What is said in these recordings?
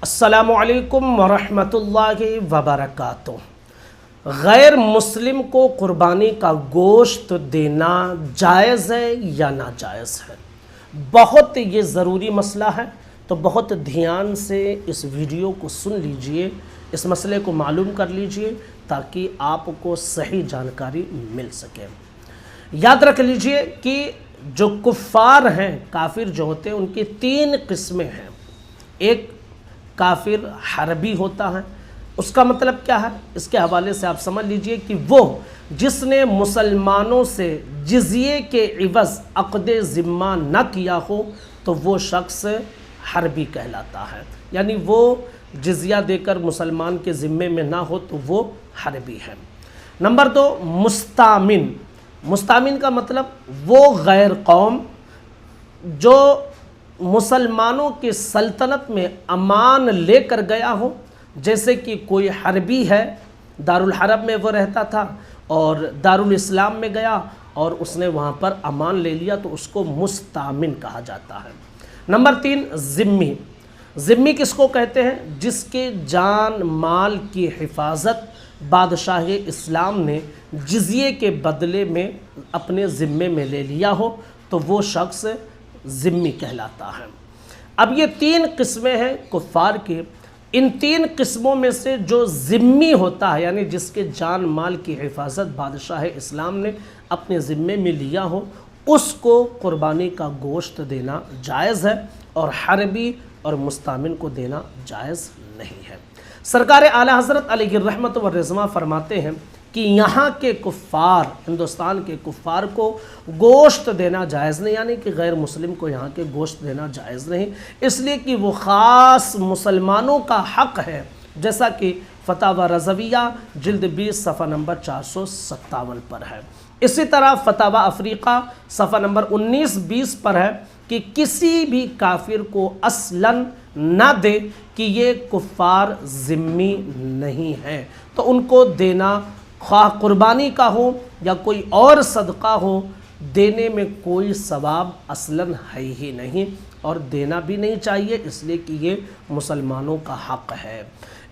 السلام علیکم ورحمۃ وبرکاتہ۔ غیر مسلم کو قربانی کا گوشت دینا جائز ہے یا ناجائز ہے؟ بہت یہ ضروری مسئلہ ہے، تو بہت دھیان سے اس ویڈیو کو سن لیجئے، اس مسئلے کو معلوم کر لیجئے تاکہ آپ کو صحیح جانکاری مل سکے۔ یاد رکھ لیجئے کہ جو کفار ہیں، کافر جو ہوتے ہیں، ان کی تین قسمیں ہیں۔ ایک کافر حربی ہوتا ہے، اس کا مطلب کیا ہے؟ اس کے حوالے سے آپ سمجھ لیجئے کہ وہ جس نے مسلمانوں سے جزیے کے عوض عقد ذمہ نہ کیا ہو تو وہ شخص حربی کہلاتا ہے، یعنی وہ جزیہ دے کر مسلمان کے ذمے میں نہ ہو تو وہ حربی ہے۔ نمبر دو، مستامن۔ مستامن کا مطلب وہ غیر قوم جو مسلمانوں کی سلطنت میں امان لے کر گیا ہو، جیسے کہ کوئی حربی ہے، دارالحرب میں وہ رہتا تھا اور دارالاسلام میں گیا اور اس نے وہاں پر امان لے لیا تو اس کو مستامن کہا جاتا ہے۔ نمبر تین، ذمی۔ ذمی کس کو کہتے ہیں؟ جس کے جان مال کی حفاظت بادشاہ اسلام نے جزیے کے بدلے میں اپنے ذمے میں لے لیا ہو تو وہ شخص ذمی کہلاتا ہے۔ اب یہ تین قسمیں ہیں کفار کی۔ ان تین قسموں میں سے جو ذمی ہوتا ہے، یعنی جس کے جان مال کی حفاظت بادشاہ اسلام نے اپنے ذمے میں لیا ہو، اس کو قربانی کا گوشت دینا جائز ہے، اور حربی اور مستامن کو دینا جائز نہیں ہے۔ سرکار اعلیٰ حضرت علیہ الرحمت والرضوان فرماتے ہیں کہ یہاں کے کفار، ہندوستان کے کفار کو گوشت دینا جائز نہیں، یعنی کہ غیر مسلم کو یہاں کے گوشت دینا جائز نہیں، اس لیے کہ وہ خاص مسلمانوں کا حق ہے، جیسا کہ فتاوی رضویہ جلد 20 صفحہ نمبر 457 پر ہے۔ اسی طرح فتاوی افریقہ صفحہ نمبر 19-20 پر ہے کہ کسی بھی کافر کو اصلاً نہ دے کہ یہ کفار ذمی نہیں ہیں، تو ان کو دینا خواہ قربانی کا ہو یا کوئی اور صدقہ ہو، دینے میں کوئی ثواب اصلاً ہے ہی نہیں، اور دینا بھی نہیں چاہیے، اس لیے کہ یہ مسلمانوں کا حق ہے۔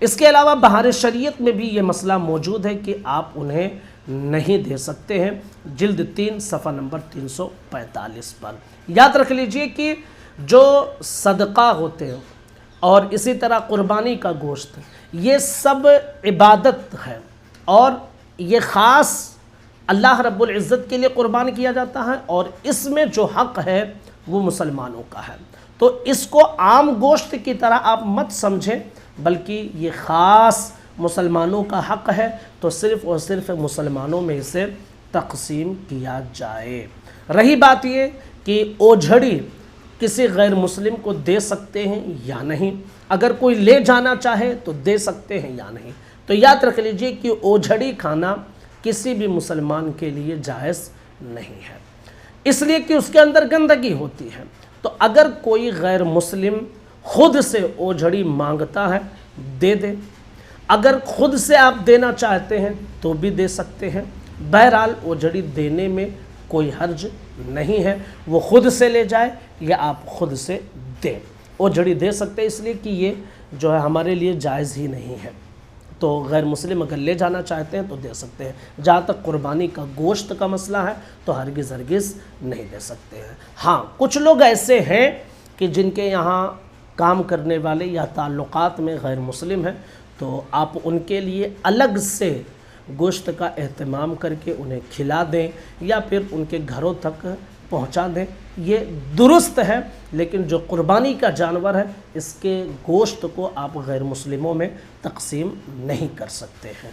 اس کے علاوہ بہار شریعت میں بھی یہ مسئلہ موجود ہے کہ آپ انہیں نہیں دے سکتے ہیں، جلد 3 صفحہ نمبر 345 پر۔ یاد رکھ لیجئے کہ جو صدقہ ہوتے ہیں اور اسی طرح قربانی کا گوشت، یہ سب عبادت ہے، اور یہ خاص اللہ رب العزت کے لیے قربان کیا جاتا ہے، اور اس میں جو حق ہے وہ مسلمانوں کا ہے، تو اس کو عام گوشت کی طرح آپ مت سمجھیں، بلکہ یہ خاص مسلمانوں کا حق ہے، تو صرف اور صرف مسلمانوں میں اسے تقسیم کیا جائے۔ رہی بات یہ کہ اوجھڑی کسی غیر مسلم کو دے سکتے ہیں یا نہیں، اگر کوئی لے جانا چاہے تو دے سکتے ہیں یا نہیں، تو یاد رکھ لیجئے کہ اوجھڑی کھانا کسی بھی مسلمان کے لیے جائز نہیں ہے، اس لیے کہ اس کے اندر گندگی ہوتی ہے۔ تو اگر کوئی غیر مسلم خود سے اوجھڑی مانگتا ہے، دے دے، اگر خود سے آپ دینا چاہتے ہیں تو بھی دے سکتے ہیں۔ بہرحال اوجھڑی دینے میں کوئی حرج نہیں ہے، وہ خود سے لے جائے یا آپ خود سے دیں، اوجھڑی دے سکتے ہیں، اس لیے کہ یہ جو ہے ہمارے لیے جائز ہی نہیں ہے۔ تو غیر مسلم اگر لے جانا چاہتے ہیں تو دے سکتے ہیں۔ جہاں تک قربانی کا گوشت کا مسئلہ ہے تو ہرگز نہیں دے سکتے ہیں۔ ہاں، کچھ لوگ ایسے ہیں کہ جن کے یہاں کام کرنے والے یا تعلقات میں غیر مسلم ہیں، تو آپ ان کے لیے الگ سے گوشت کا اہتمام کر کے انہیں کھلا دیں یا پھر ان کے گھروں تک پہنچا دیں، یہ درست ہے، لیکن جو قربانی کا جانور ہے اس کے گوشت کو آپ غیر مسلموں میں تقسیم نہیں کر سکتے ہیں۔